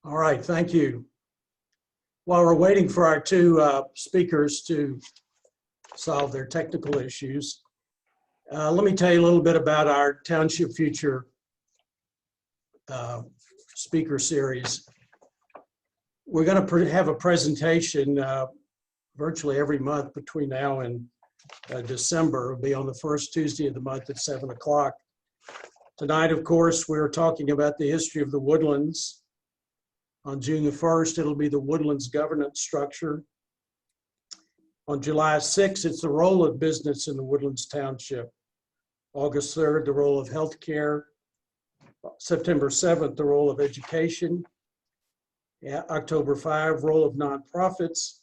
All right, thank you. While we're waiting for our two speakers to solve their technical issues, let me tell you a little bit about our Township Future speaker series. We're going to have a presentation virtually every month between now and December. It'll be on the first Tuesday of the month at 7 o'clock. Tonight, of course, we're talking about the history of the Woodlands. On June the 1st, it'll be the Woodlands governance structure. On July 6th, it's the role of business in the Woodlands Township. August 3rd, the role of healthcare. September 7th, the role of education. October 5, role of nonprofits.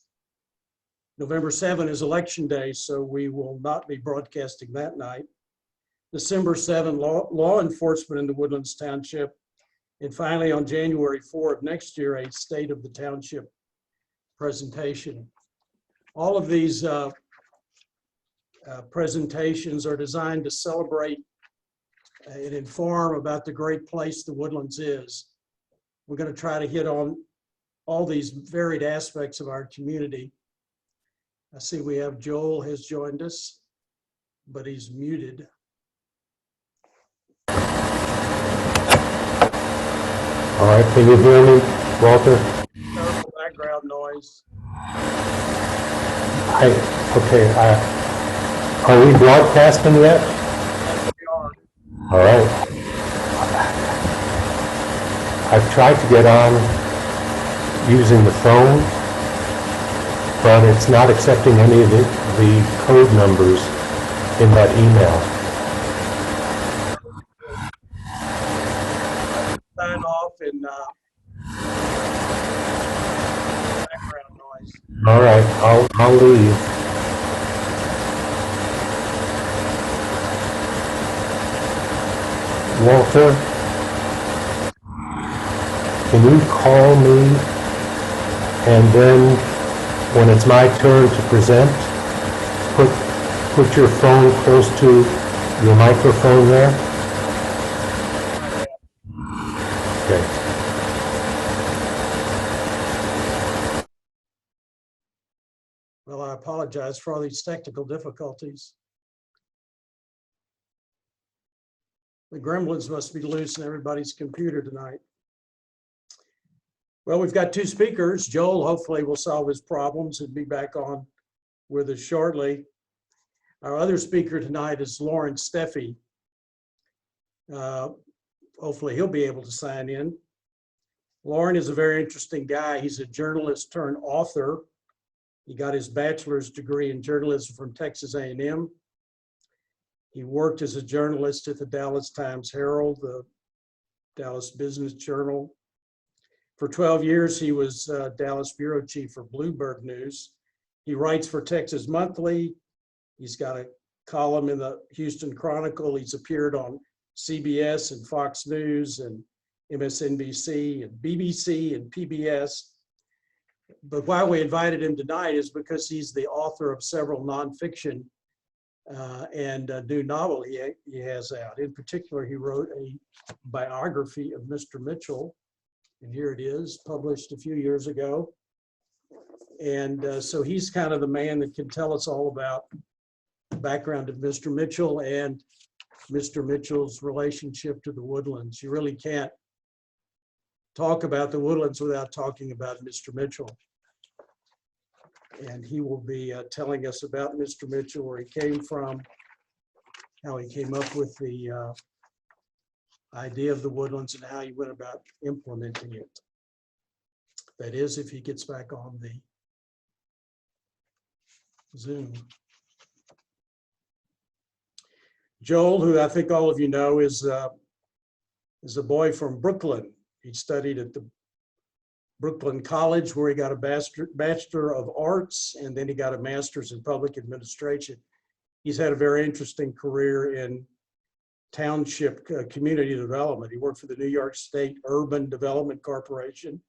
November 7 is election day, so we will not be broadcasting that night. December 7, law enforcement in the Woodlands Township. And finally, on January 4 of next year, a State of the Township presentation. All of these presentations are designed to celebrate and inform about the great place the Woodlands is. We're going to try to hit on all these varied aspects of our community. I see we have Joel has joined us, but he's muted. All right, can you hear me, Walter? Terrible background noise. Are we broadcasting yet? Yes, we are. All right. I've tried to get on using the phone, but it's not accepting any of the code numbers in that email. Sign off and background noise. All right, I'll leave. Walter, can you call me, and then when it's my turn to present, put your phone close to your microphone there? Okay. Well, I apologize for all these technical difficulties. The gremlins must be loose in everybody's computer tonight. Well, we've got two speakers. Joel hopefully will solve his problems and be back on with us shortly. Our other speaker tonight is Lauren Steffi. Hopefully he'll be able to sign in. Lauren is a very interesting guy. He's a journalist turned author. He got his bachelor's degree in journalism from Texas A&M. He worked as a journalist at the Dallas Times-Herald, the Dallas Business Journal. For 12 years, he was Dallas bureau chief for Bloomberg News. He writes for Texas Monthly. He's got a column in the Houston Chronicle. He's appeared on CBS and Fox News and MSNBC and BBC and PBS. But why we invited him tonight is because he's the author of several nonfiction and a new novel he has out. In particular, he wrote a biography of Mr. Mitchell, and here it is, published a few years ago. And so he's kind of the man that can tell us all about the background of Mr. Mitchell and Mr. Mitchell's relationship to the Woodlands. You really can't talk about the Woodlands without talking about Mr. Mitchell. And he will be telling us about Mr. Mitchell, where he came from, how he came up with the idea of the Woodlands and how he went about implementing it. That is, if he gets back on the Zoom. Joel, who I think all of you know, is a boy from Brooklyn. He studied at the Brooklyn College, where he got a Bachelor of Arts, and then he got a Master's in Public Administration. He's had a very interesting career in township community development. He worked for the New York State Urban Development Corporation,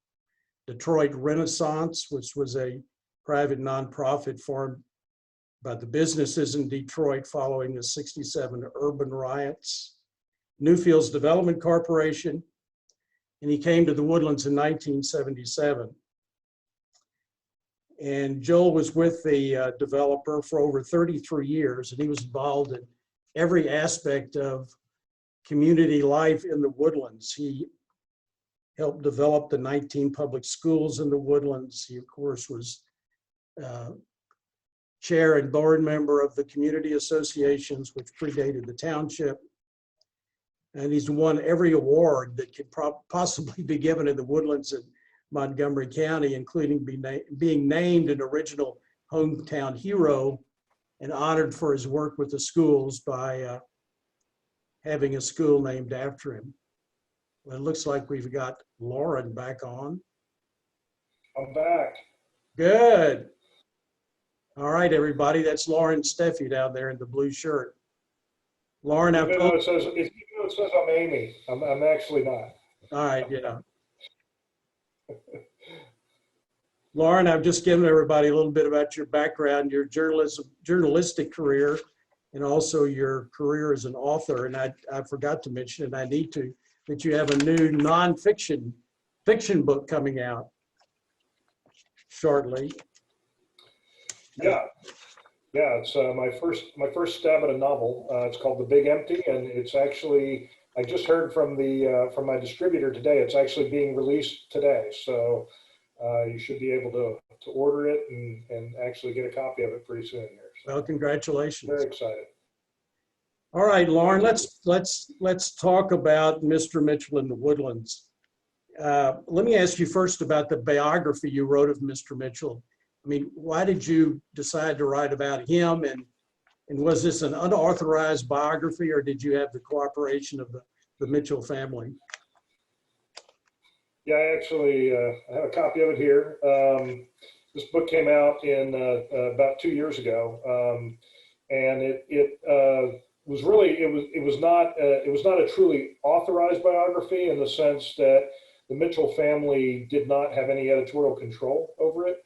Detroit Renaissance, which was a private nonprofit formed by the businesses in Detroit following the '67 urban riots, Newfields Development Corporation, and he came to the Woodlands in 1977. And Joel was with the developer for over 33 years, and he was involved in every aspect of community life in the Woodlands. He helped develop the 19 public schools in the Woodlands. He, of course, was chair and board member of the community associations, which predated the township. And he's won every award that could possibly be given in the Woodlands and Montgomery County, including being named an original hometown hero and honored for his work with the schools by having a school named after him. Well, it looks like we've got Lauren back on. I'm back. Good. All right, everybody, that's Lauren Steffi down there in the blue shirt. Lauren, I've Even though told it says I'm Amy, I'm actually not. all right, yeah. Lauren, I've just given everybody a little bit about your background, your journalistic career, and also your career as an author. And I forgot to mention, and I need to, that you have a new nonfiction book coming out shortly. Yeah, it's my first stab at a novel. It's called The Big Empty, and it's actually, I just heard from from my distributor today. It's actually being released today, so you should be able to order it and actually get a copy of it pretty soon here. So Well, congratulations. very excited. All right, Lauren, let's talk about Mr. Mitchell in the Woodlands. Let me ask you first about the biography you wrote of Mr. Mitchell. I mean, why did you decide to write about him, and was this an unauthorized biography, or did you have the cooperation of the Mitchell family? Yeah, I actually I have a copy of it here. This book came out in about 2 years ago, and it was really it was not a truly authorized biography in the sense that the Mitchell family did not have any editorial control over it,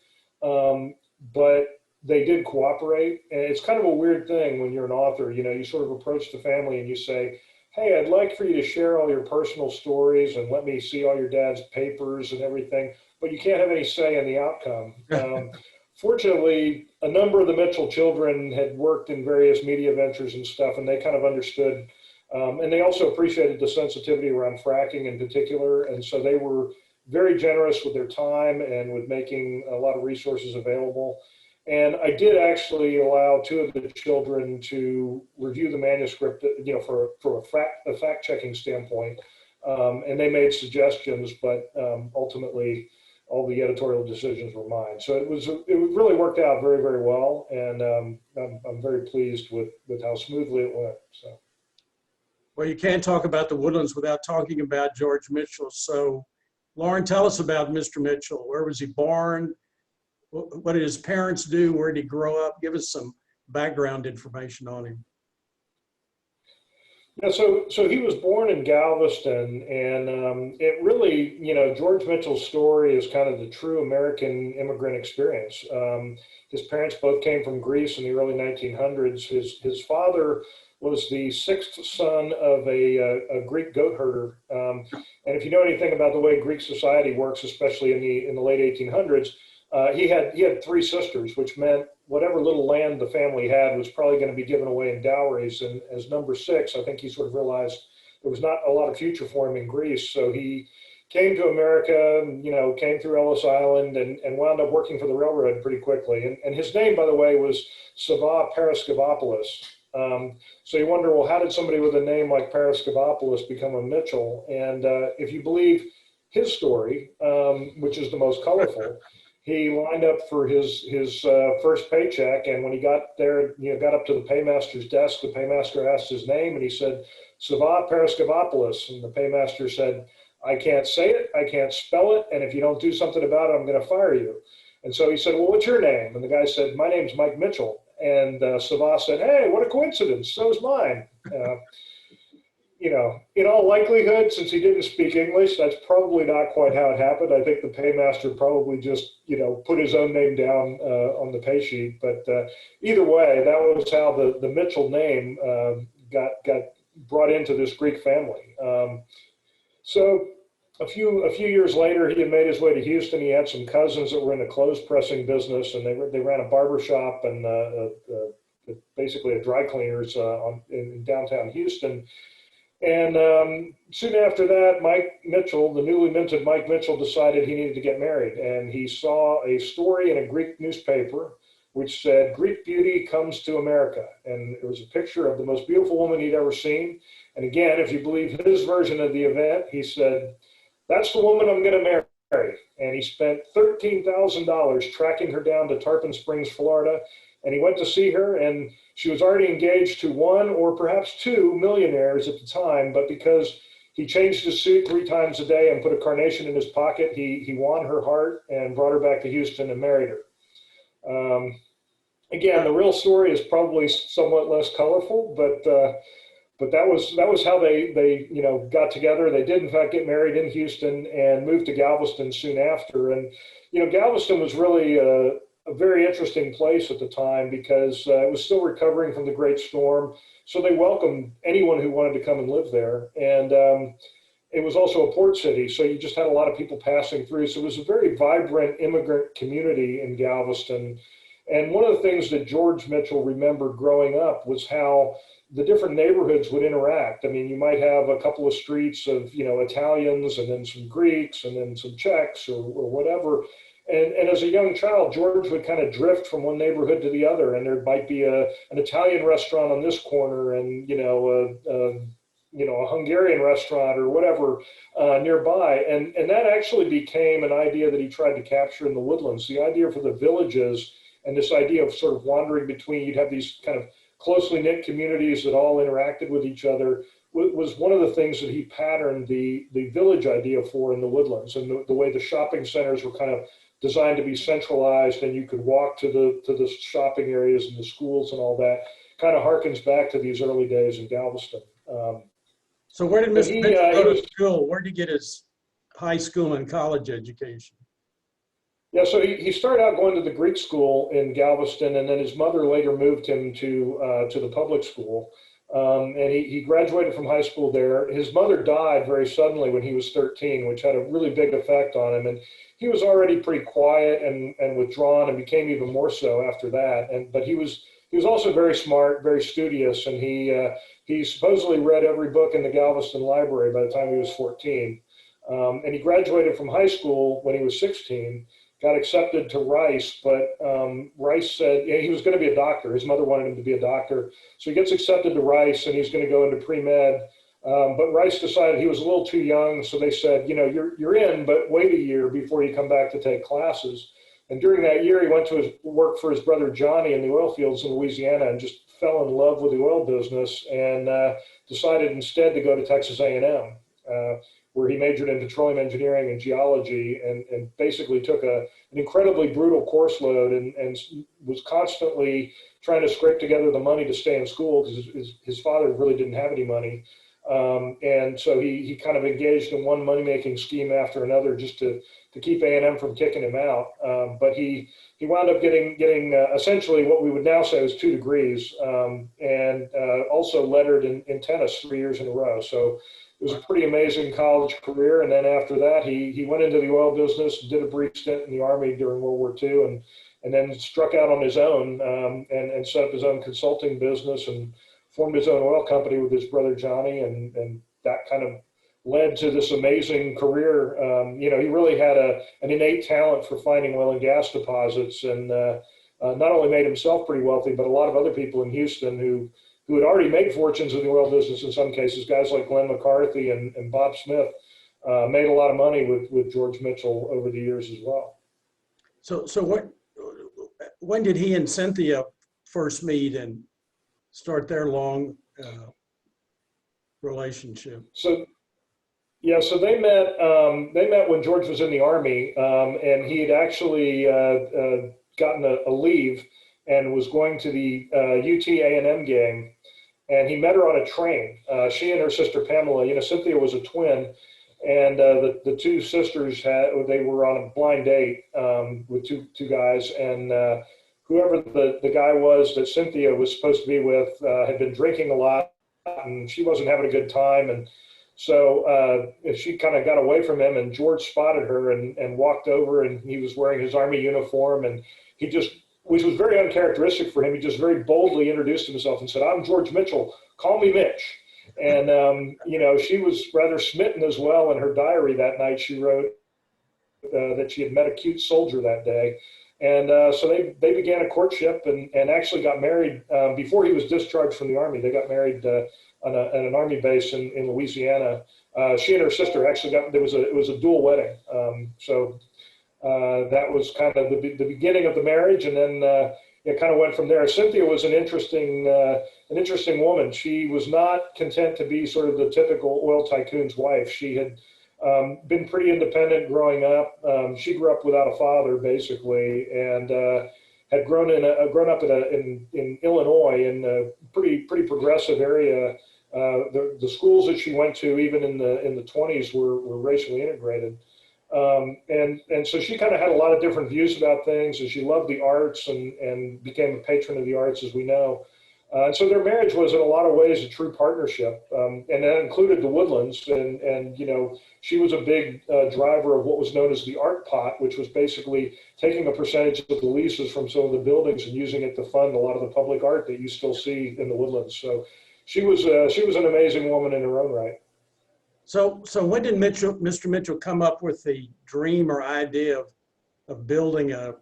but they did cooperate. And it's kind of a weird thing when you're an author. You know, you sort of approach the family and you say, hey, I'd like for you to share all your personal stories and let me see all your dad's papers and everything, but you can't have any say in the outcome. Fortunately, a number of the Mitchell children had worked in various media ventures and stuff, and they kind of understood, and they also appreciated the sensitivity around fracking in particular, and so they were very generous with their time and with making a lot of resources available. And I did actually allow 2 of the children to review the manuscript, you know, for a fact-checking standpoint, and they made suggestions, but ultimately all the editorial decisions were mine. So it really worked out very, very well, and I'm very pleased with how smoothly it went. So. Well, you can't talk about the Woodlands without talking about George Mitchell. So, Lauren, tell us about Mr. Mitchell. Where was he born? What did his parents do? Where did he grow up? Give us some background information on him. Yeah, so he was born in Galveston, and it really, you know, George Mitchell's story is kind of the true American immigrant experience. His parents both came from Greece in the early 1900s. His father was the 6th son of a Greek goat herder, and if you know anything about the way Greek society works, especially in the late 1800s, he had 3 sisters, which meant whatever little land the family had was probably going to be given away in dowries. And as number 6, I think he sort of realized there was not a lot of future for him in Greece. So he came to America, you know, came through Ellis Island and wound up working for the railroad pretty quickly. And his name, by the way, was Sava Paraskevopoulos. So you wonder, well, how did somebody with a name like Paraskevopoulos become a Mitchell? And if you believe his story, which is the most colorful, he lined up for his first paycheck, and when he got there, you know, got up to the paymaster's desk, the paymaster asked his name, and he said, Sava Paraskevopoulos, and the paymaster said, I can't say it, I can't spell it, and if you don't do something about it, I'm going to fire you. And so he said, well, what's your name? And the guy said, my name's Mike Mitchell. And Sava said, hey, what a coincidence, so is mine. You know, in all likelihood, since he didn't speak English, that's probably not quite how it happened. I think the paymaster probably just, you know, put his own name down on the pay sheet. But either way, that was how the Mitchell name got brought into this Greek family. So a few years later, he had made his way to Houston. He had some cousins that were in the clothes pressing business, and they ran a barber shop and basically a dry cleaners in downtown Houston. And soon after that, Mike Mitchell, the newly minted Mike Mitchell, decided he needed to get married. And he saw a story in a Greek newspaper which said, "Greek beauty comes to America." And it was a picture of the most beautiful woman he'd ever seen. And again, if you believe his version of the event, he said, "That's the woman I'm going to marry." And he spent $13,000 tracking her down to Tarpon Springs, Florida. And he went to see her, and she was already engaged to one or perhaps two millionaires at the time. But because he changed his suit 3 times a day and put a carnation in his pocket, he won her heart and brought her back to Houston and married her. Again, the real story is probably somewhat less colorful, but that was how they got together. They did in fact get married in Houston and moved to Galveston soon after. And Galveston was really a very interesting place at the time because it was still recovering from the Great Storm. So they welcomed anyone who wanted to come and live there. And it was also a port city, so you just had a lot of people passing through. So it was a very vibrant immigrant community in Galveston. And one of the things that George Mitchell remembered growing up was how the different neighborhoods would interact. I mean, you might have a couple of streets of, Italians and then some Greeks and then some Czechs or whatever. And as a young child, George would kind of drift from one neighborhood to the other. And there might be an Italian restaurant on this corner and, a Hungarian restaurant or whatever nearby. And that actually became an idea that he tried to capture in the Woodlands. The idea for the villages and this idea of sort of wandering between, you'd have these kind of closely knit communities that all interacted with each other, was one of the things that he patterned the village idea for in the Woodlands, and the way the shopping centers were kind of designed to be centralized and you could walk to the shopping areas and the schools and all that, kind of harkens back to these early days in Galveston. So where did Mr. Mitchell go to school? Where did he get his high school and college education? Yeah, so he started out going to the Greek school in Galveston, and then his mother later moved him to the public school. And he graduated from high school there. His mother died very suddenly when he was 13, which had a really big effect on him. And he was already pretty quiet and withdrawn, and became even more so after that. But he was also very smart, very studious, and he supposedly read every book in the Galveston library by the time he was 14. And he graduated from high school when he was 16. Got accepted to Rice, but Rice said he was going to be a doctor. His mother wanted him to be a doctor. So he gets accepted to Rice, and he's going to go into pre-med. But Rice decided he was a little too young, so they said, you're in, but wait a year before you come back to take classes. And during that year, he went to work for his brother Johnny in the oil fields in Louisiana and just fell in love with the oil business and decided instead to go to Texas A&M. Where he majored in petroleum engineering and geology, and basically took an incredibly brutal course load and was constantly trying to scrape together the money to stay in school because his father really didn't have any money. And so he kind of engaged in one money-making scheme after another just to keep A&M from kicking him out. But he wound up getting essentially what we would now say was 2 degrees, and also lettered in tennis 3 years in a row. So it was a pretty amazing college career. And then after that, he went into the oil business, did a brief stint in the Army during World War II, and then struck out on his own and set up his own consulting business and formed his own oil company with his brother Johnny. And that kind of led to this amazing career. He really had an innate talent for finding oil and gas deposits, and not only made himself pretty wealthy, but a lot of other people in Houston who had already made fortunes in the oil business in some cases, guys like Glenn McCarthy and Bob Smith, made a lot of money with George Mitchell over the years as well. So when did he and Cynthia first meet and start their long relationship? So they met when George was in the Army, and he had actually gotten a leave and was going to the UT A&M game, and he met her on a train. She and her sister Pamela, Cynthia was a twin, and the two sisters they were on a blind date with two guys, and whoever the guy was that Cynthia was supposed to be with had been drinking a lot, and she wasn't having a good time, and So she kind of got away from him, and George spotted her and walked over, and he was wearing his Army uniform, and he just, which was very uncharacteristic for him, he just very boldly introduced himself and said, "I'm George Mitchell, call me Mitch." And, you know, she was rather smitten as well. In her diary that night, she wrote that she had met a cute soldier that day. And so they began a courtship and actually got married before he was discharged from the Army. They got married at an Army base in Louisiana. She and her sister actually got, it was a dual wedding. So that was kind of the beginning of the marriage, and then it kind of went from there. Cynthia was an interesting woman. She was not content to be sort of the typical oil tycoon's wife. She had been pretty independent growing up. She grew up without a father, basically, and had grown up in Illinois, in a pretty progressive area. The schools that she went to, even in the 20s, were racially integrated. And so she kind of had a lot of different views about things, and she loved the arts and became a patron of the arts, as we know. And so their marriage was in a lot of ways a true partnership, and that included the Woodlands. And you know, she was a big driver of what was known as the art pot, which was basically taking a percentage of the leases from some of the buildings and using it to fund a lot of the public art that you still see in the Woodlands. So she was an amazing woman in her own right. So when did Mr. Mitchell come up with the dream or idea of building a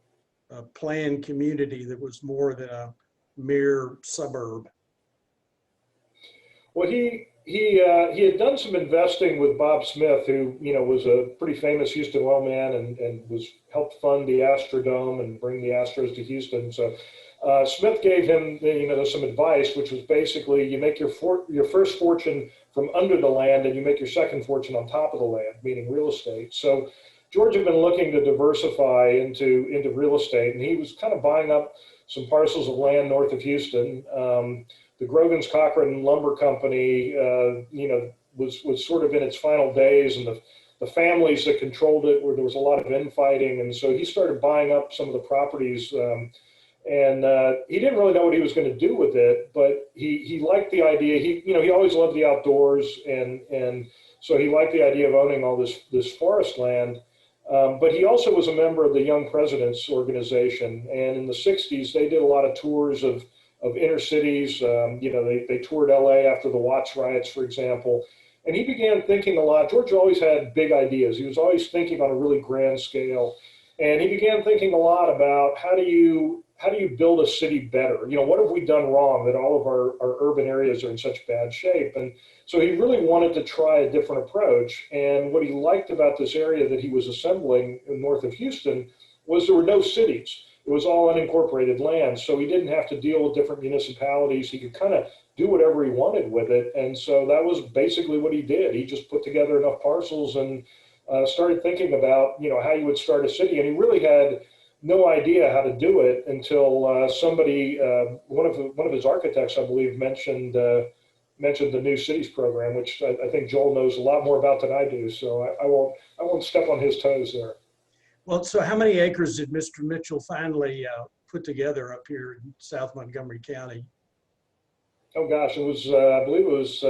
planned community that was more than a mere suburb? Well, he had done some investing with Bob Smith, who, you know, was a pretty famous Houston oil man and was helped fund the Astrodome and bring the Astros to Houston. So Smith gave him, you know, some advice, which was basically you make your first fortune from under the land, and you make your second fortune on top of the land, meaning real estate. So George had been looking to diversify into real estate, and he was kind of buying up some parcels of land north of Houston. The Grogan's Cochran Lumber Company, you know, was sort of in its final days, and the families that controlled it, where there was a lot of infighting, and so he started buying up some of the properties. And he didn't really know what he was going to do with it, but he liked the idea. He always loved the outdoors, and so he liked the idea of owning all this forest land. But he also was a member of the Young Presidents organization, and in the 60s they did a lot of tours of inner cities. You know, they toured LA after the Watts riots, for example, and he began thinking a lot. George always had big ideas. He was always thinking on a really grand scale, and he began thinking a lot about how do you build a city better? You know, what have we done wrong that all of our urban areas are in such bad shape? And so he really wanted to try a different approach. And what he liked about this area that he was assembling north of Houston was there were no cities. It was all unincorporated land. So he didn't have to deal with different municipalities. He could kind of do whatever he wanted with it. And so that was basically what he did. He just put together enough parcels and started thinking about, you know, how you would start a city. And he really had no idea how to do it until somebody, one of his architects, I believe, mentioned the New Cities program, which I think Joel knows a lot more about than I do. So I won't step on his toes there. Well, so how many acres did Mr. Mitchell finally put together up here in South Montgomery County? Oh gosh, it was I believe it was.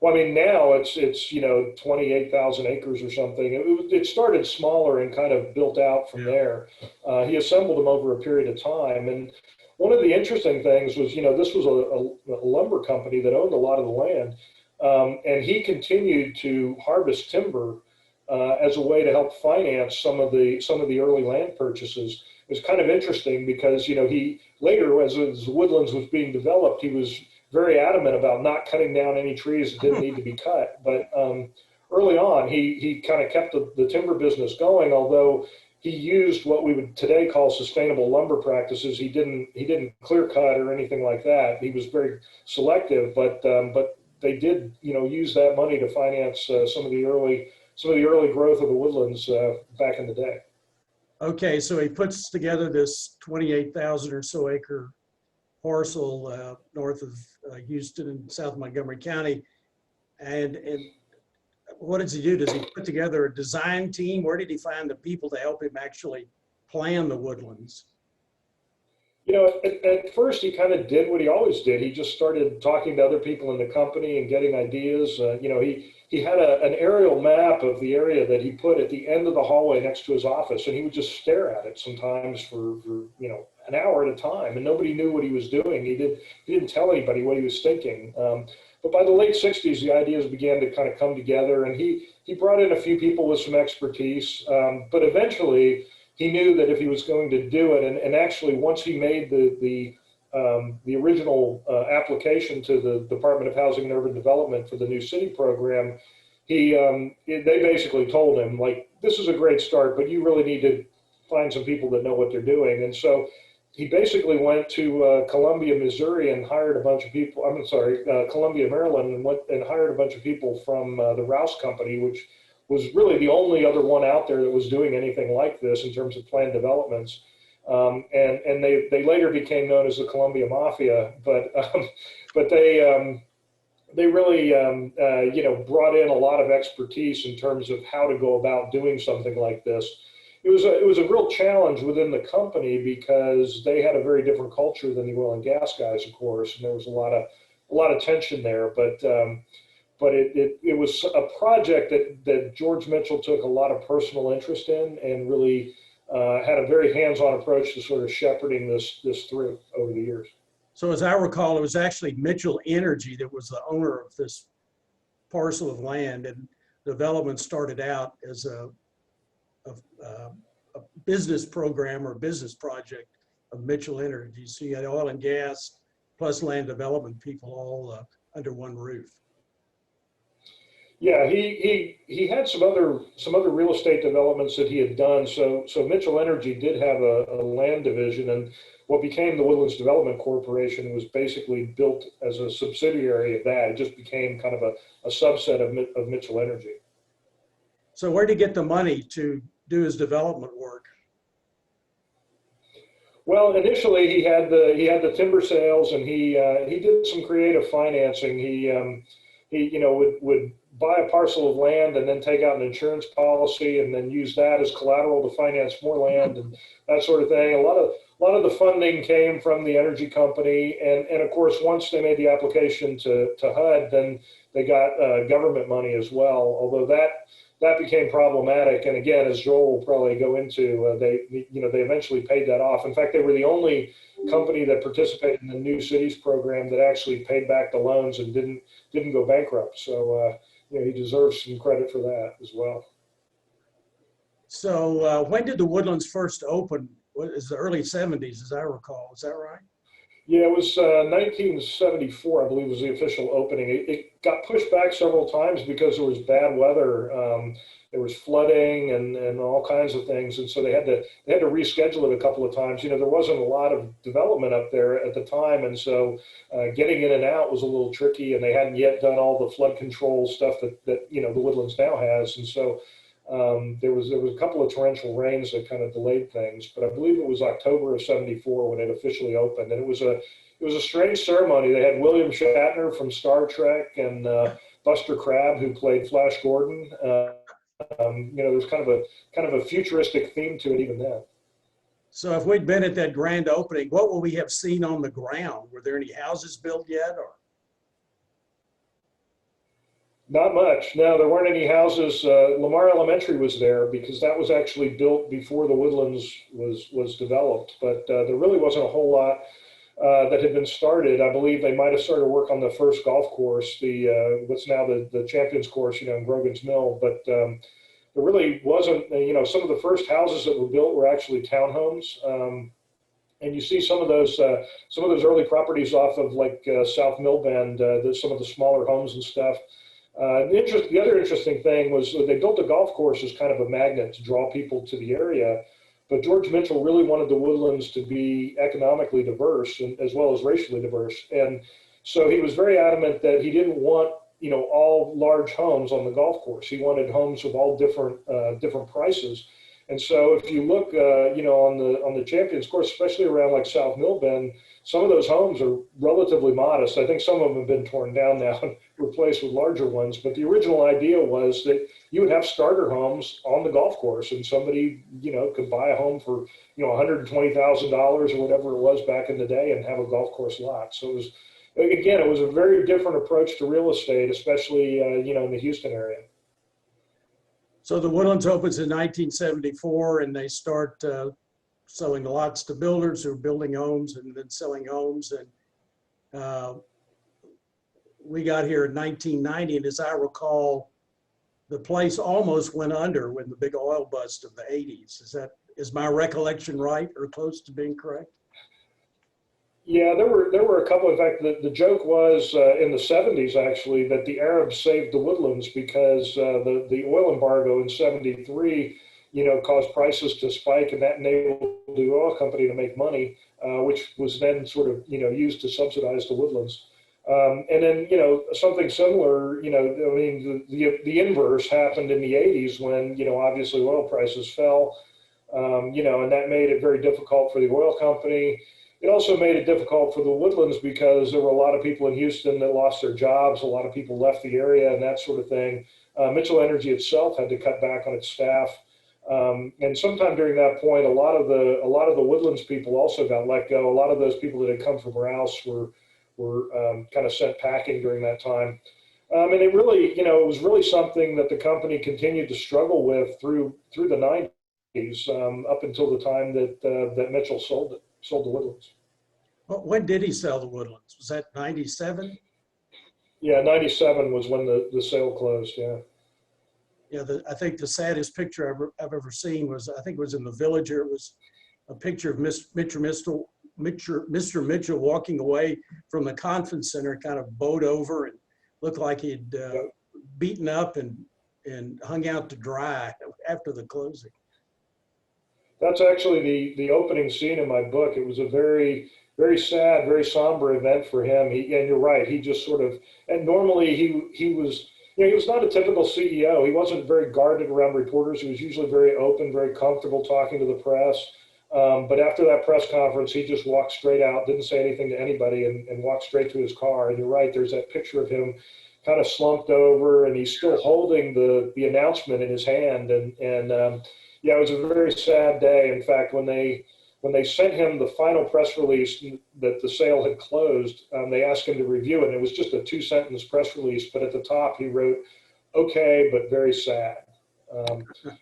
Well, I mean, now it's you know 28,000 acres or something. It started smaller and kind of built out from there. He assembled them over a period of time, and one of the interesting things was, you know, this was a lumber company that owned a lot of the land, and he continued to harvest timber as a way to help finance some of the early land purchases. It was kind of interesting because, you know, he later, as Woodlands was being developed, he was very adamant about not cutting down any trees that didn't need to be cut. But early on, he kind of kept the timber business going, although he used what we would today call sustainable lumber practices. He didn't clear cut or anything like that. He was very selective, but they did, you know, use that money to finance some of the early growth of the Woodlands back in the day. Okay, so he puts together this 28,000 or so acre parcel north of Houston and South Montgomery County. And what does he do? Does he put together a design team? Where did he find the people to help him actually plan the Woodlands? You know, at first he kind of did what he always did. He just started talking to other people in the company and getting ideas. You know, he had an aerial map of the area that he put at the end of the hallway next to his office, and he would just stare at it sometimes for you know, an hour at a time, and nobody knew what he was doing. He didn't tell anybody what he was thinking. But by the late '60s, the ideas began to kind of come together, and he brought in a few people with some expertise. But eventually, he knew that if he was going to do it, and actually once he made the original application to the Department of Housing and Urban Development for the new city program, they basically told him, like, this is a great start, but you really need to find some people that know what they're doing. And so he basically went to Columbia, Missouri, and hired a bunch of people. I'm sorry, Columbia, Maryland, and went and hired a bunch of people from the Rouse Company, which was really the only other one out there that was doing anything like this in terms of planned developments. And they later became known as the Columbia Mafia, but they really you know, brought in a lot of expertise in terms of how to go about doing something like this. It was a real challenge within the company because they had a very different culture than the oil and gas guys, of course, and there was a lot of tension there. But it was a project that George Mitchell took a lot of personal interest in, and really had a very hands-on approach to sort of shepherding this through over the years. So as I recall, it was actually Mitchell Energy that was the owner of this parcel of land, and development started out as a business program or business project of Mitchell Energy. So you had oil and gas plus land development people all under one roof. Yeah, he had some other real estate developments that he had done. So Mitchell Energy did have a land division, and what became the Woodlands Development Corporation was basically built as a subsidiary of that. It just became kind of a subset of Mitchell Energy. So where did he get the money to do his development work? Well, initially he had the timber sales, and he did some creative financing. He you know, would buy a parcel of land and then take out an insurance policy and then use that as collateral to finance more land and that sort of thing. A lot of the funding came from the energy company, and of course, once they made the application to HUD, then they got government money as well. Although that became problematic, and again, as Joel will probably go into, they eventually paid that off. In fact, they were the only company that participated in the New Cities program that actually paid back the loans and didn't go bankrupt. So you know, he deserves some credit for that as well. So when did the Woodlands first open? What is the early 70s, as I recall? Is that right? Yeah, it was 1974, I believe, was the official opening. It got pushed back several times because there was bad weather. There was flooding and all kinds of things, and so they had to reschedule it a couple of times. You know, there wasn't a lot of development up there at the time, and so getting in and out was a little tricky. And they hadn't yet done all the flood control stuff that you know, the Woodlands now has, and so there was a couple of torrential rains that kind of delayed things. But I believe it was October of '74 when it officially opened, and it was a strange ceremony. They had William Shatner from Star Trek and Buster Crabbe, who played Flash Gordon. You know, there's kind of a futuristic theme to it even then. So if we'd been at that grand opening, what would we have seen on the ground? Were there any houses built yet, or? Not much. No, there weren't any houses. Lamar Elementary was there because that was actually built before the Woodlands was developed. But there really wasn't a whole lot that had been started. I believe they might have started work on the first golf course, what's now the Champions Course, you know, in Grogan's Mill. But there really wasn't. You know, some of the first houses that were built were actually townhomes. And you see some of those early properties off of like South Millbend, some of the smaller homes and stuff. The other interesting thing was they built the golf course as kind of a magnet to draw people to the area, but George Mitchell really wanted the Woodlands to be economically diverse and as well as racially diverse, and so he was very adamant that he didn't want, you know, all large homes on the golf course. He wanted homes of all different prices, And so if you look, on the Champions course, especially around like South Millbend, some of those homes are relatively modest. I think some of them have been torn down now and replaced with larger ones. But the original idea was that you would have starter homes on the golf course, and somebody, could buy a home for, $120,000 or whatever it was back in the day and have a golf course lot. So it was a very different approach to real estate, especially, in the Houston area. So the Woodlands opens in 1974, and they start selling lots to builders who are building homes and then selling homes. And we got here in 1990, and as I recall, the place almost went under when the big oil bust of the 80s. Is my recollection right or close to being correct? Yeah, there were a couple. In fact, the joke was in the 70s actually that the Arabs saved the Woodlands because the oil embargo in 73, caused prices to spike, and that enabled the oil company to make money, which was then sort of used to subsidize the Woodlands. And then something similar, the inverse happened in the 80s when obviously oil prices fell, and that made it very difficult for the oil company. It also made it difficult for the Woodlands because there were a lot of people in Houston that lost their jobs. A lot of people left the area and that sort of thing. Mitchell Energy itself had to cut back on its staff. And sometime during that point, a lot of the Woodlands people also got let go. A lot of those people that had come from Rouse were kind of sent packing during that time. And it really, it was really something that the company continued to struggle with through the 90s, up until the time that Mitchell sold the Woodlands. When did he sell the Woodlands? Was that 97? Yeah, 97 was when the sale closed, yeah. Yeah, I think the saddest picture I've ever seen was, I think it was in the Villager. It was a picture of Mr. Mitchell walking away from the conference center, kind of bowed over and looked like he'd beaten up and hung out to dry after the closing. That's actually the opening scene in my book. It was a very, very sad, very somber event for him. And you're right, he just sort of, and normally he was, he was not a typical CEO. He wasn't very guarded around reporters. He was usually very open, very comfortable talking to the press. But after that press conference, he just walked straight out, didn't say anything to anybody, and walked straight to his car. And you're right, there's that picture of him kind of slumped over, and he's still holding the announcement in his hand. Yeah, it was a very sad day. In fact, when they sent him the final press release that the sale had closed, they asked him to review it. And it was just a 2-sentence press release, but at the top he wrote, "Okay, but very sad."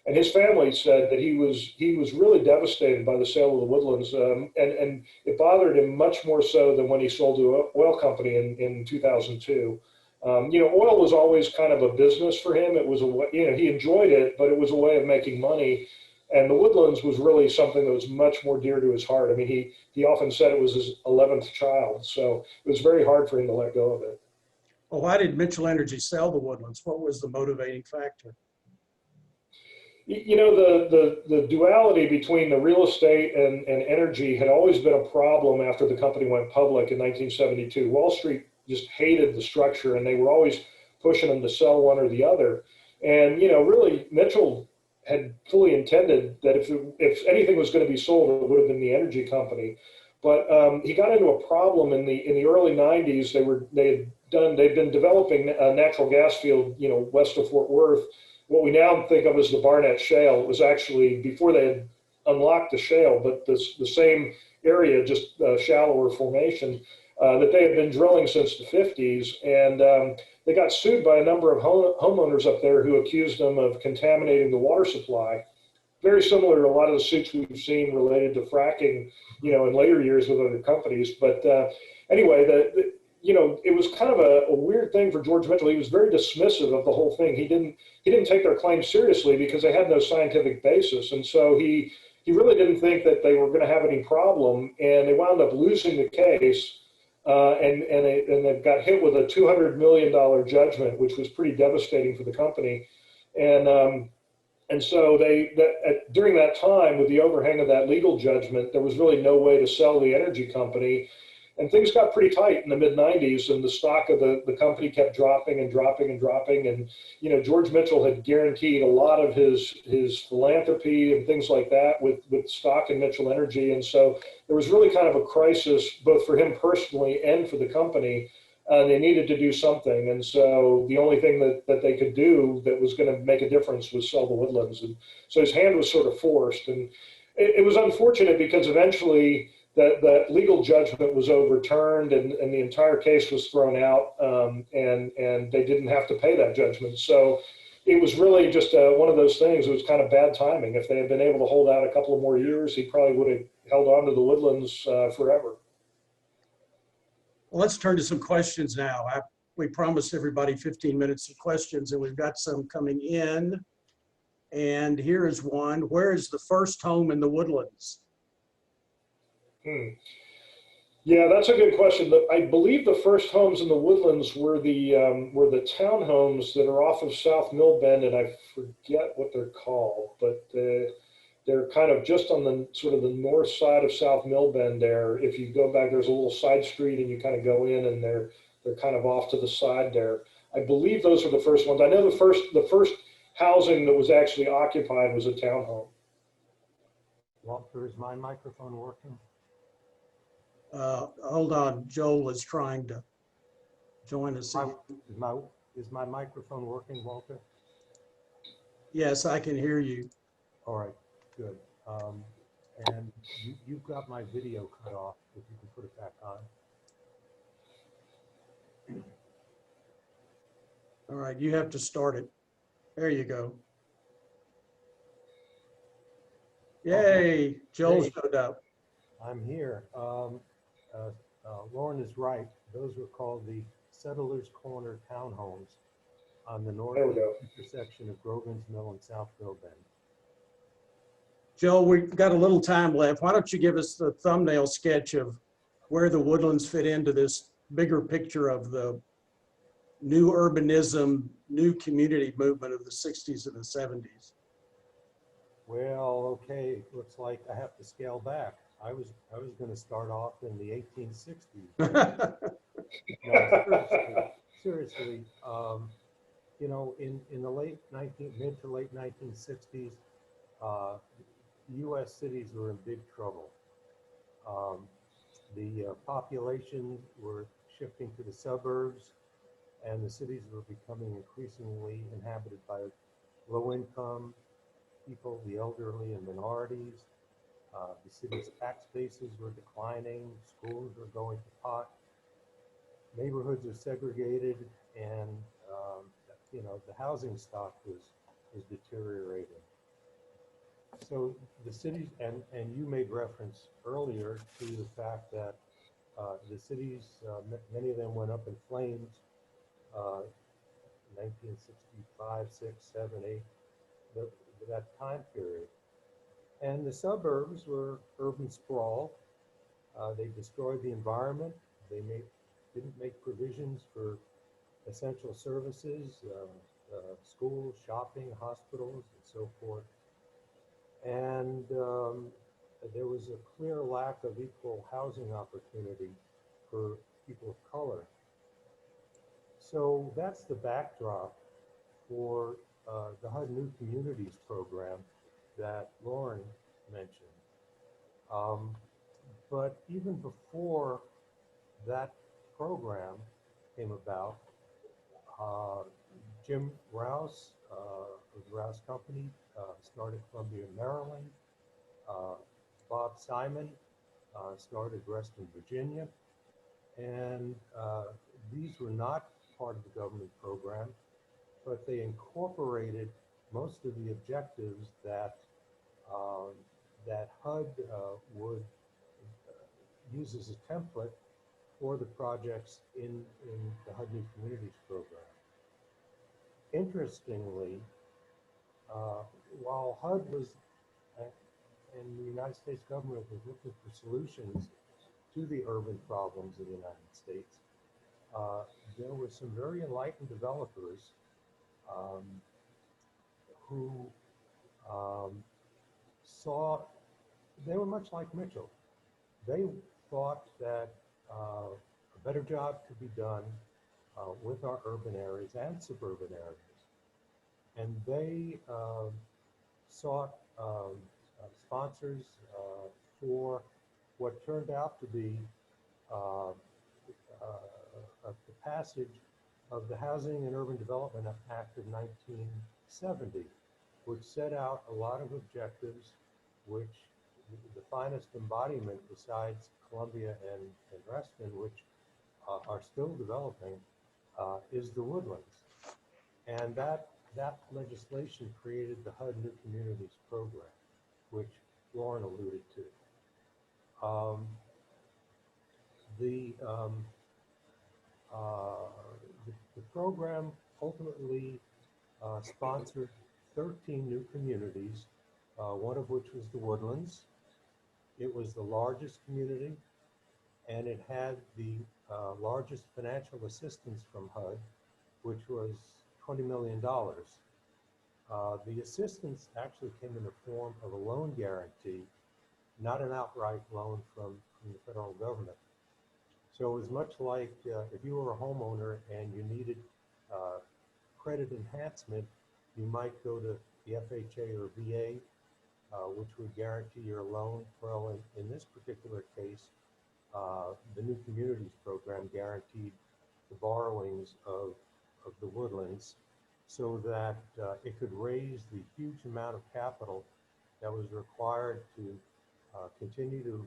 And his family said that he was really devastated by the sale of the Woodlands, and it bothered him much more so than when he sold to an oil company in 2002. Oil was always kind of a business for him. It was a way, he enjoyed it, but it was a way of making money. And the Woodlands was really something that was much more dear to his heart. I mean, he often said it was his 11th child. So it was very hard for him to let go of it. Well, why did Mitchell Energy sell the Woodlands? What was the motivating factor? The duality between the real estate and energy had always been a problem after the company went public in 1972. Wall Street just hated the structure, and they were always pushing them to sell one or the other. And, really, Mitchell had fully intended that if anything was going to be sold, it would have been the energy company. But he got into a problem in the early 90s. They'd been developing a natural gas field, west of Fort Worth, what we now think of as the Barnett Shale. It was actually before they had unlocked the shale, but the same area, just shallower formation, that they had been drilling since the 50s. And they got sued by a number of homeowners up there who accused them of contaminating the water supply. Very similar to a lot of the suits we've seen related to fracking, in later years with other companies. But anyway, it was kind of a weird thing for George Mitchell. He was very dismissive of the whole thing. He didn't take their claims seriously because they had no scientific basis. And so he really didn't think that they were going to have any problem. And they wound up losing the case. And they got hit with a $200 million judgment, which was pretty devastating for the company. And so during that time, with the overhang of that legal judgment, there was really no way to sell the energy company. And things got pretty tight in the mid 90s, and the stock of the company kept dropping and dropping and dropping. And, you know, George Mitchell had guaranteed a lot of his philanthropy and things like that with stock in Mitchell Energy. And so there was really kind of a crisis, both for him personally and for the company. They needed to do something. And so the only thing that they could do that was going to make a difference was sell the Woodlands. And so his hand was sort of forced. And it was unfortunate because eventually that legal judgment was overturned, and the entire case was thrown out, and they didn't have to pay that judgment. So it was really just one of those things. It was kind of bad timing. If they had been able to hold out a couple of more years, he probably would have held on to the Woodlands forever. Well, let's turn to some questions now. We promised everybody 15 minutes of questions, and we've got some coming in. And here is one. Where is the first home in the Woodlands? Yeah, that's a good question. I believe the first homes in the Woodlands were the townhomes that are off of South Mill Bend, and I forget what they're called, but they're kind of just on the sort of the north side of South Mill Bend there. If you go back, there's a little side street, and you kind of go in, and they're kind of off to the side there. I believe those were the first ones. I know the first housing that was actually occupied was a townhome. Walter, is my microphone working? Hold on, Joel is trying to join us. Is my microphone working, Walter? Yes, I can hear you. All right, good. And you've got my video cut off, if you can put it back on. All right, you have to start it. There you go. Yay, Joel showed up. I'm here. Lauren is right. Those were called the Settlers Corner townhomes on the north intersection of Grogan's Mill and South Mill Bend. Joel, we've got a little time left. Why don't you give us the thumbnail sketch of where the Woodlands fit into this bigger picture of the new urbanism, new community movement of the 60s and the 70s? Well, okay, looks like I have to scale back. I was going to start off in the 1860s. No, seriously, you know, in the mid to late 1960s, U.S. cities were in big trouble. The population were shifting to the suburbs, and the cities were becoming increasingly inhabited by low-income people, the elderly and minorities. The city's tax bases were declining, schools were going to pot, neighborhoods are segregated, and you know, the housing stock was deteriorating. So the cities, and you made reference earlier to the fact that the cities, many of them went up in flames, 1965, 6, 7, 8, that time period. And the suburbs were urban sprawl. They destroyed the environment. They didn't make provisions for essential services, schools, shopping, hospitals, and so forth. And there was a clear lack of equal housing opportunity for people of color. So that's the backdrop for the HUD New Communities program that Lauren mentioned. But even before that program came about, Jim Rouse of the Rouse Company started Columbia, Maryland. Bob Simon started Reston, Virginia. And these were not part of the government program, but they incorporated most of the objectives that that HUD would use as a template for the projects in the HUD New Communities program. Interestingly, while HUD was and the United States government was looking for solutions to the urban problems of the United States, there were some very enlightened developers who saw, they were much like Mitchell. They thought that a better job could be done with our urban areas and suburban areas. And they sought sponsors for what turned out to be the passage of the Housing and Urban Development Act of 1970, which set out a lot of objectives, which the finest embodiment besides Columbia and Reston, which are still developing, is the Woodlands. And that legislation created the HUD New Communities program, which Lauren alluded to. The program ultimately sponsored 13 new communities, one of which was the Woodlands. It was the largest community, and it had the largest financial assistance from HUD, which was $20 million. The assistance actually came in the form of a loan guarantee, not an outright loan from the federal government. So it was much like if you were a homeowner and you needed credit enhancement, you might go to the FHA or VA, which would guarantee your loan. Well, in this particular case, the New Communities program guaranteed the borrowings of the Woodlands so that it could raise the huge amount of capital that was required to continue to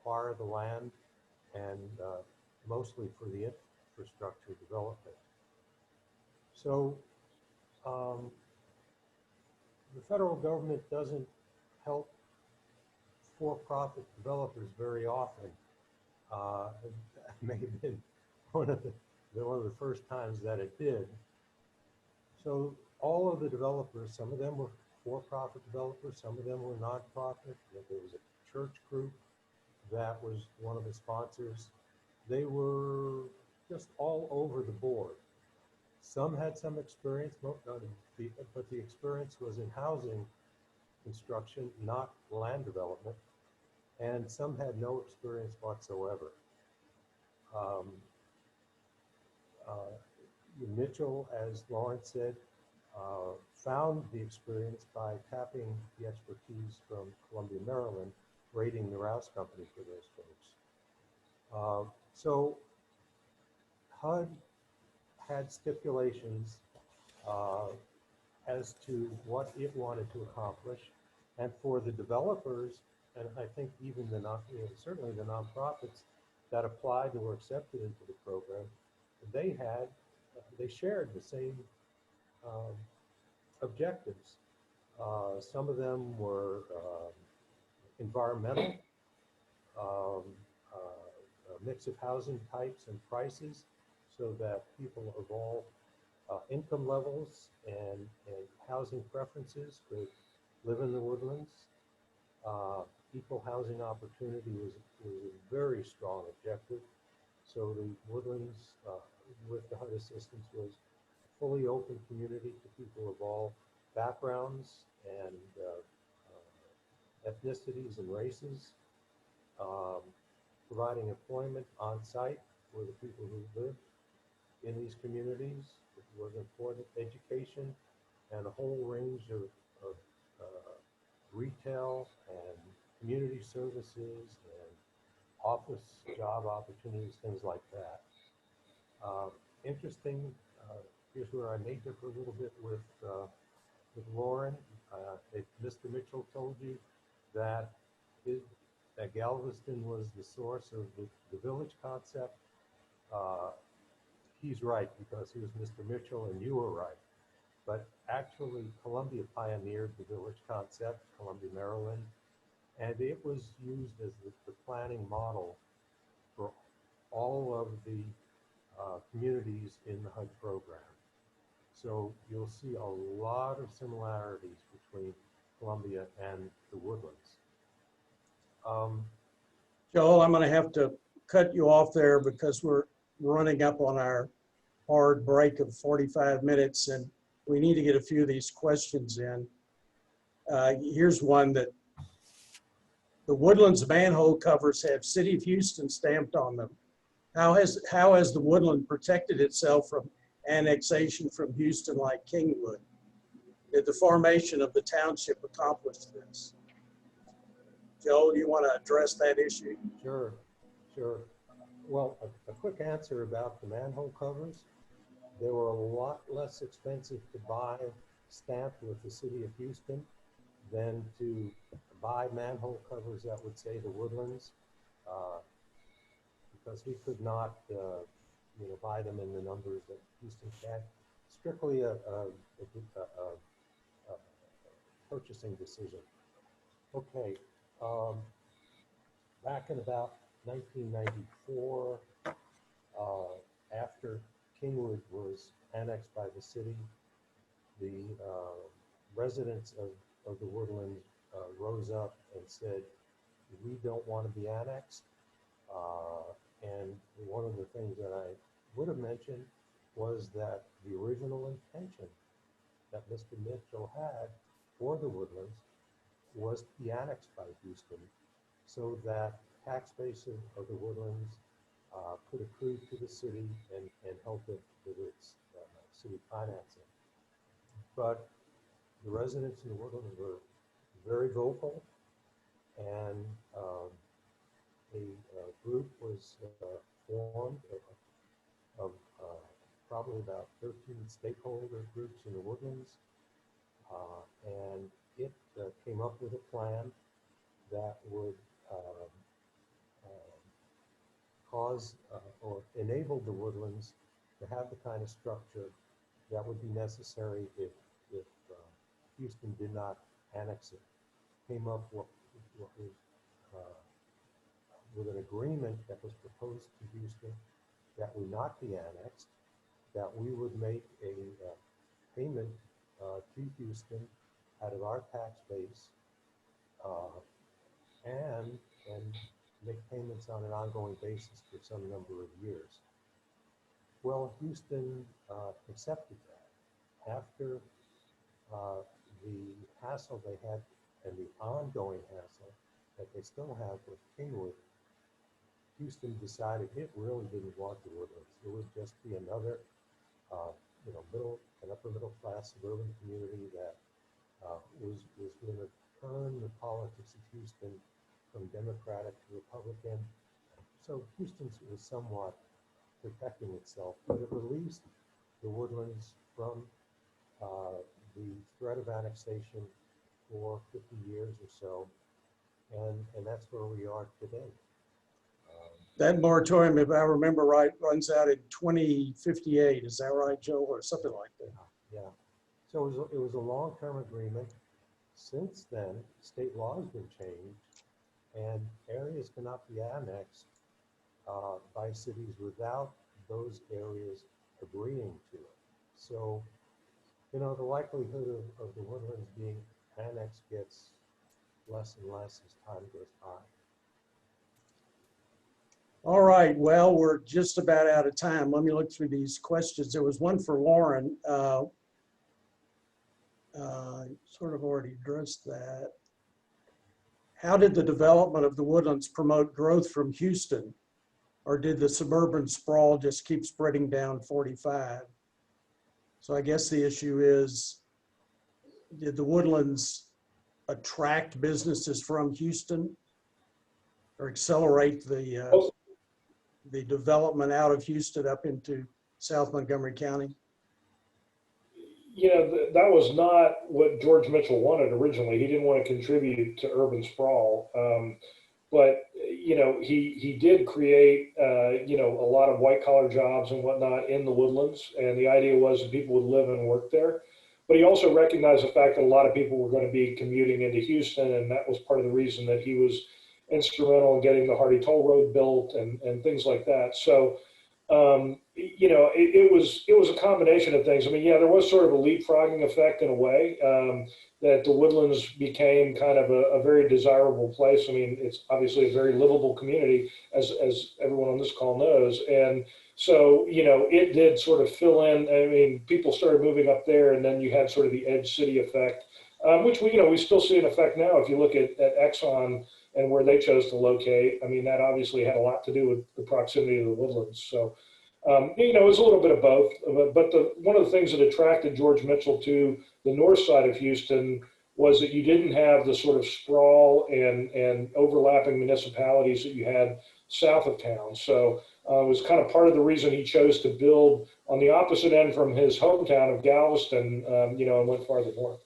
acquire the land and mostly for the infrastructure development. So the federal government doesn't help for-profit developers very often. That may have been one of the first times that it did. So all of the developers, some of them were for-profit developers, some of them were nonprofit. There was a church group that was one of the sponsors. They were just all over the board. Some had some experience, but the experience was in housing construction, not land development, and some had no experience whatsoever. Mitchell, as Lawrence said, found the experience by tapping the expertise from Columbia, Maryland, raiding the Rouse Company for those folks. So HUD had stipulations as to what it wanted to accomplish, and for the developers, and I think even certainly the nonprofits that applied and were accepted into the program, they shared the same objectives. Some of them were environmental, a mix of housing types and prices, so that people of all income levels and housing preferences could live in the Woodlands. Equal housing opportunity was a very strong objective. So the Woodlands, with the HUD assistance, was a fully open community to people of all backgrounds and ethnicities and races, providing employment on site for the people who lived in these communities. It was important education and a whole range of retail and community services and office job opportunities, things like that. Interesting, here's where I may differ a little bit with Lauren. If Mr. Mitchell told you that Galveston was the source of the village concept, he's right, because he was Mr. Mitchell and you were right. But actually, Columbia pioneered the village concept, Columbia, Maryland, and it was used as the planning model for all of the communities in the HUD program. So you'll see a lot of similarities between Columbia and the Woodlands. Joel, I'm going to have to cut you off there because we're running up on our hard break of 45 minutes, and we need to get a few of these questions in. Here's one that the Woodlands manhole covers have City of Houston stamped on them. how has the Woodland protected itself from annexation from Houston like Kingwood? Did the formation of the township accomplish this? Joe, do you want to address that issue? Sure, sure. Well, a quick answer about the manhole covers. They were a lot less expensive to buy stamped with the city of Houston than to buy manhole covers that would say the Woodlands, because we could not, buy them in the numbers that Houston had. Strictly a purchasing decision. Okay, back in about 1994, after Kingwood was annexed by the city, the residents of the Woodlands rose up and said, we don't want to be annexed. And one of the things that I would have mentioned was that the original intention that Mr. Mitchell had for the Woodlands was to be annexed by Houston so that tax base of the Woodlands could accrue to the city and help it with its city financing. But the residents in the Woodlands were very vocal, and a group was formed of probably about 13 stakeholder groups in the Woodlands, and it came up with a plan that would cause or enable the Woodlands to have the kind of structure that would be necessary if Houston did not annex it. Came up with an agreement that was proposed to Houston that would not be annexed, that we would make a payment to Houston out of our tax base and make payments on an ongoing basis for some number of years. Well, Houston accepted that. After the hassle they had and the ongoing hassle that they still have with Kingwood, Houston decided it really didn't want the Woodlands. It would just be another, middle and upper middle class suburban community that was going to turn the politics of Houston from Democratic to Republican. So Houston was somewhat protecting itself, but it released the Woodlands from the threat of annexation for 50 years or so, and that's where we are today. That moratorium, if I remember right, runs out in 2058. Is that right, Joe, or something like that? Yeah. So it was a long-term agreement. Since then, state law has been changed, and areas cannot be annexed by cities without those areas agreeing to it. So, the likelihood of the Woodlands being annexed gets less and less as time goes by. All right, well, we're just about out of time. Let me look through these questions. There was one for Lauren. Sort of already addressed that. How did the development of the Woodlands promote growth from Houston? Or did the suburban sprawl just keep spreading down 45? So I guess the issue is, did the Woodlands attract businesses from Houston or accelerate the development out of Houston up into South Montgomery County? That was not what George Mitchell wanted originally. He didn't want to contribute to urban sprawl. But he did create, a lot of white collar jobs and whatnot in the Woodlands. And the idea was that people would live and work there. But he also recognized the fact that a lot of people were going to be commuting into Houston. And that was part of the reason that he was instrumental in getting the Hardy Toll Road built and things like that. So, it was a combination of things. I mean, yeah, there was sort of a leapfrogging effect in a way, that the Woodlands became kind of a very desirable place. I mean, it's obviously a very livable community, as everyone on this call knows. And so, it did sort of fill in. I mean, people started moving up there, and then you had sort of the edge city effect which we still see in effect now. If you look at Exxon and where they chose to locate, I mean, that obviously had a lot to do with the proximity of the Woodlands. So, it was a little bit of both. But one of the things that attracted George Mitchell to the north side of Houston was that you didn't have the sort of sprawl and overlapping municipalities that you had south of town. So it was kind of part of the reason he chose to build on the opposite end from his hometown of Galveston, and went farther north.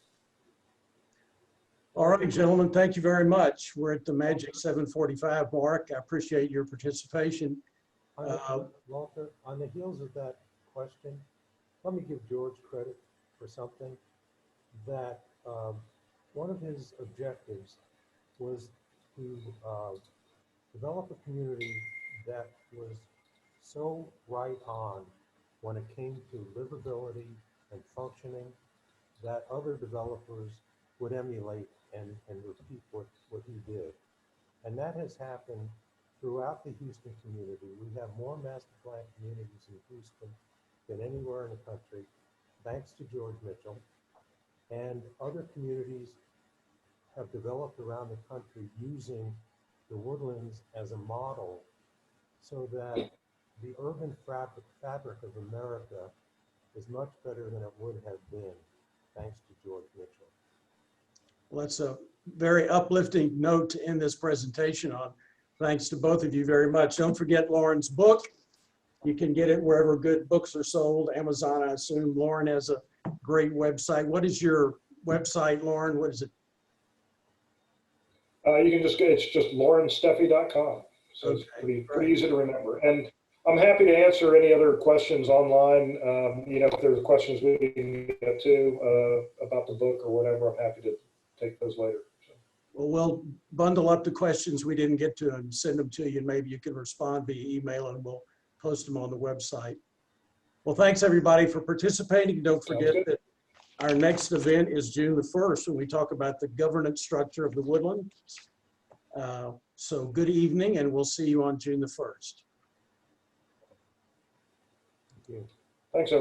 All right, gentlemen, thank you very much. We're at the magic 7:45 mark. I appreciate your participation. Walter, on the heels of that question, let me give George credit for something that one of his objectives was to develop a community that was so right on when it came to livability and functioning that other developers would emulate and repeat what he did. And that has happened throughout the Houston community. We have more master plan communities in Houston than anywhere in the country, thanks to George Mitchell. And other communities have developed around the country using the Woodlands as a model so that the urban fabric of America is much better than it would have been, thanks to George Mitchell. Well, that's a very uplifting note to end this presentation on. Thanks to both of you very much. Don't forget Lauren's book. You can get it wherever good books are sold. Amazon, I assume. Lauren has a great website. What is your website, Lauren? What is it? You can it's just laurensteffi.com. So it's pretty easy to remember. And I'm happy to answer any other questions online. If there's questions we can get to about the book or whatever, I'm happy to take those later. So. Well, we'll bundle up the questions we didn't get to and send them to you. And maybe you can respond via email and we'll post them on the website. Well, thanks everybody for participating. Don't forget that our next event is June the 1st when we talk about the governance structure of the Woodlands. So good evening, and we'll see you on June the 1st. Thank you. Thanks, everyone.